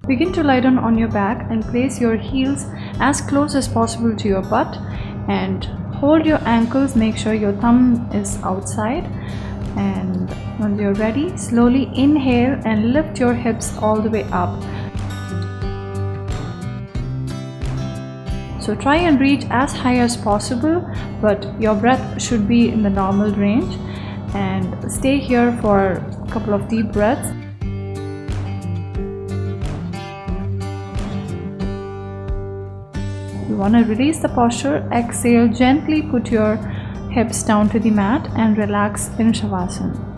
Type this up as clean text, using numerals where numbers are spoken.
Begin to lie down on your back and place your heels as close as possible to your butt and hold your ankles. Make sure your thumb is outside, and when you're ready, slowly inhale and lift your hips all the way up. So try and reach as high as possible, but your breath should be in the normal range, and stay here for a couple of deep breaths. You want to release the posture, exhale, gently put your hips down to the mat and relax in Shavasana.